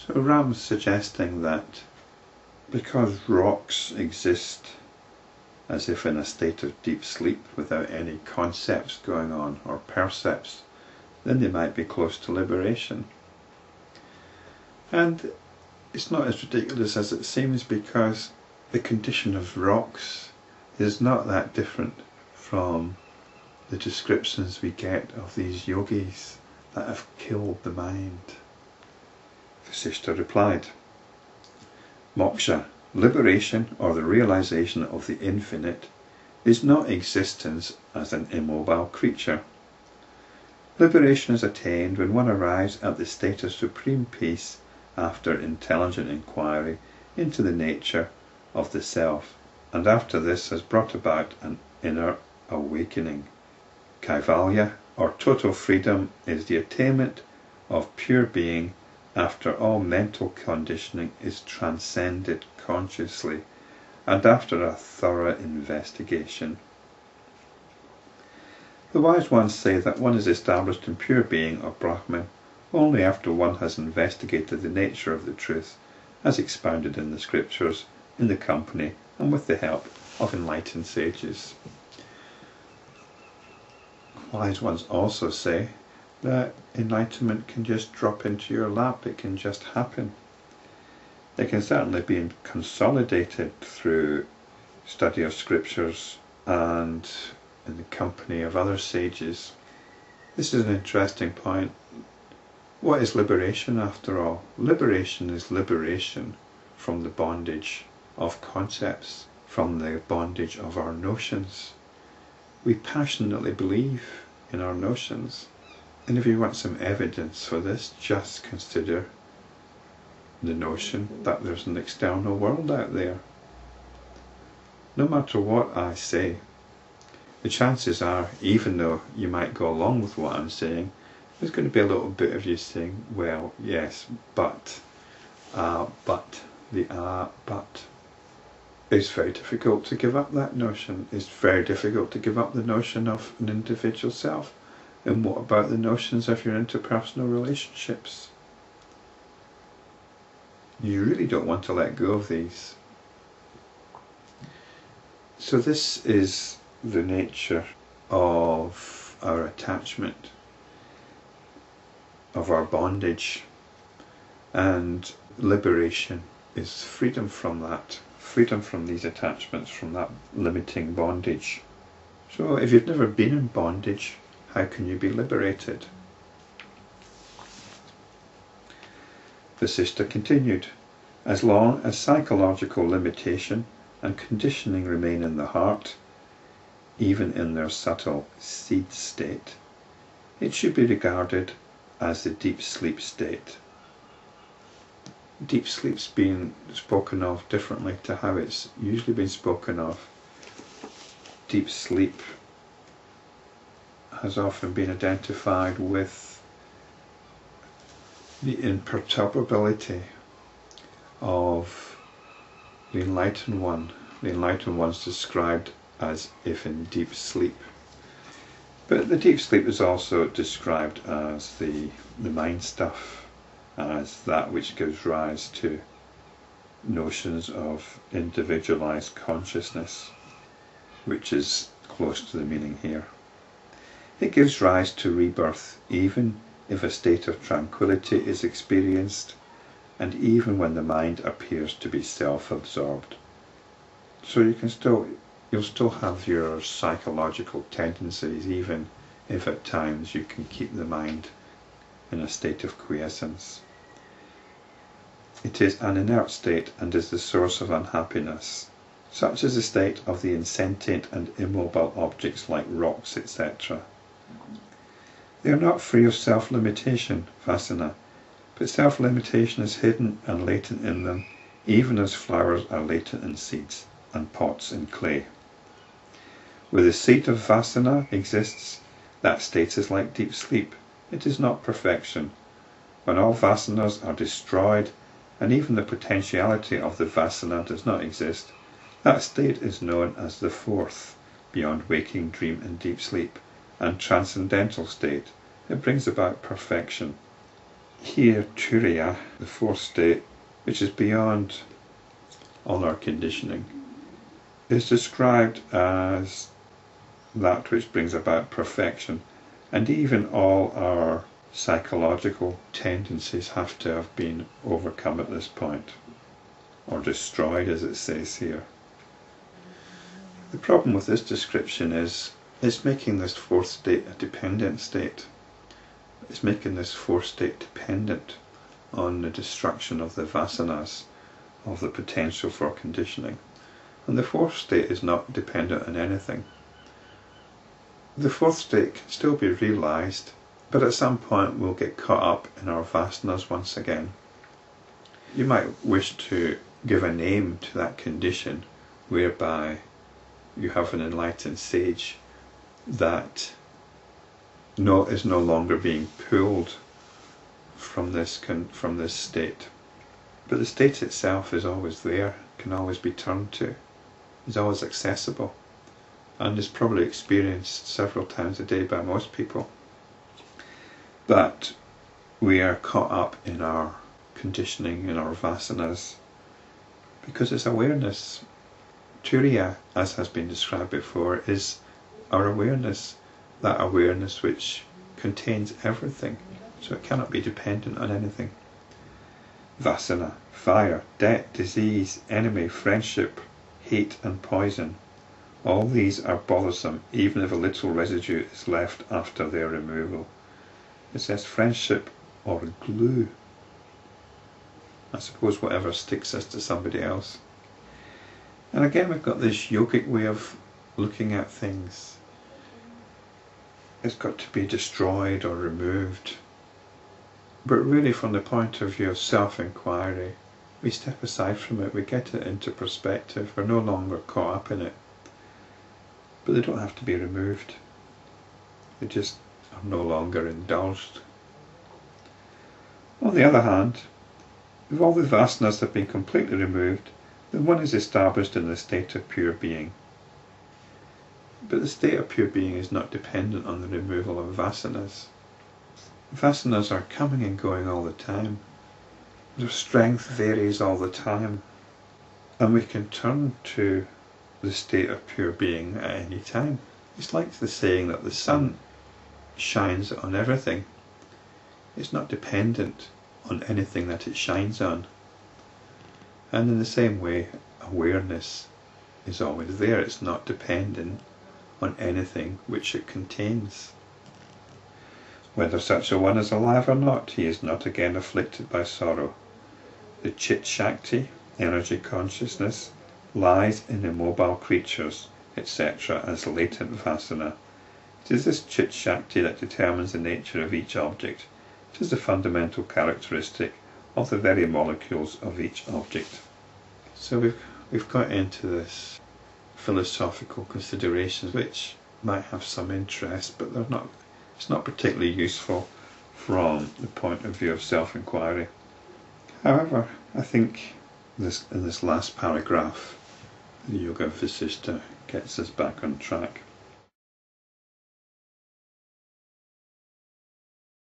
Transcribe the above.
So Ram's suggesting that because rocks exist as if in a state of deep sleep without any concepts going on or percepts, then they might be close to liberation. And it's not as ridiculous as it seems, because the condition of rocks is not that different from the descriptions we get of these yogis that have killed the mind. Vasishta replied, moksha, liberation or the realization of the infinite, is not existence as an immobile creature. Liberation is attained when one arrives at the state of supreme peace after intelligent inquiry into the nature of the self, and after this has brought about an inner awakening. Kaivalya, or total freedom, is the attainment of pure being after all mental conditioning is transcended consciously and after a thorough investigation. The wise ones say that one is established in pure being or Brahman only after one has investigated the nature of the truth as expounded in the scriptures, in the company and with the help of enlightened sages. Wise ones also say that enlightenment can just drop into your lap, it can just happen. It can certainly be consolidated through study of scriptures and in the company of other sages. This is an interesting point. What is liberation after all? Liberation is liberation from the bondage of concepts, from the bondage of our notions. We passionately believe in our notions, and if you want some evidence for this, just consider the notion that there's an external world out there. No matter what I say, the chances are, even though you might go along with what I'm saying, there's going to be a little bit of you saying, well, yes, but. It's very difficult to give up that notion. It's very difficult to give up the notion of an individual self. And what about the notions of your interpersonal relationships? You really don't want to let go of these. So this is the nature of our attachment, of our bondage, and liberation is freedom from that, freedom from these attachments, from that limiting bondage. So if you've never been in bondage, how can you be liberated? Vasishta continued, as long as psychological limitation and conditioning remain in the heart, even in their subtle seed state, it should be regarded as the deep sleep state. Deep sleep's been spoken of differently to how it's usually been spoken of. Deep sleep has often been identified with the imperturbability of the enlightened one. The enlightened one's described as if in deep sleep. But the deep sleep is also described as the mind stuff, as that which gives rise to notions of individualized consciousness, which is close to the meaning here. It gives rise to rebirth even if a state of tranquility is experienced, and even when the mind appears to be self-absorbed. So you'll still have your psychological tendencies, even if at times you can keep the mind in a state of quiescence. It is an inert state and is the source of unhappiness. Such is the state of the insentient and immobile objects like rocks, etc. They are not free of self-limitation, vasana, but self-limitation is hidden and latent in them, even as flowers are latent in seeds and pots in clay. Where the seed of vasana exists, that state is like deep sleep. It is not perfection. When all vasanas are destroyed, and even the potentiality of the vasana does not exist, that state is known as the fourth, beyond waking dream and deep sleep, and transcendental state. It brings about perfection. Here, Turiya, the fourth state, which is beyond all our conditioning, is described as that which brings about perfection, and even all our psychological tendencies have to have been overcome at this point, or destroyed, as it says here. The problem with this description is it's making this fourth state a dependent state. It's making this fourth state dependent on the destruction of the vasanas, of the potential for conditioning. And the fourth state is not dependent on anything. The fourth state can still be realized, but at some point we'll get caught up in our vasanas once again. You might wish to give a name to that condition whereby you have an enlightened sage that is no longer being pulled from this state. But the state itself is always there, can always be turned to, is always accessible, and is probably experienced several times a day by most people. But we are caught up in our conditioning, in our vasanas, because it's awareness. Turiya, as has been described before, is our awareness, that awareness which contains everything, so it cannot be dependent on anything. Vasana, fire, debt, disease, enemy, friendship, hate and poison, all these are bothersome even if a little residue is left after their removal. It says friendship or glue. I suppose whatever sticks us to somebody else. And again we've got this yogic way of looking at things. It's got to be destroyed or removed. But really from the point of view of self-enquiry, we step aside from it, we get it into perspective, we're no longer caught up in it. But they don't have to be removed. They just are no longer indulged. On the other hand, if all the vasanas have been completely removed, then one is established in the state of pure being. But the state of pure being is not dependent on the removal of vasanas. Vasanas are coming and going all the time. Their strength varies all the time. And we can turn to the state of pure being at any time. It's like the saying that the sun shines on everything. It's not dependent on anything that it shines on. And in the same way, awareness is always there. It's not dependent on anything which it contains. Whether such a one is alive or not, he is not again afflicted by sorrow. The Chit Shakti, energy consciousness, lies in immobile creatures, etc. as latent vasana. It is this Chit Shakti that determines the nature of each object. It is the fundamental characteristic of the very molecules of each object. So we've got into this philosophical considerations which might have some interest, but it's not particularly useful from the point of view of self-enquiry. However, I think in this last paragraph, the Yoga Vasishta gets us back on track.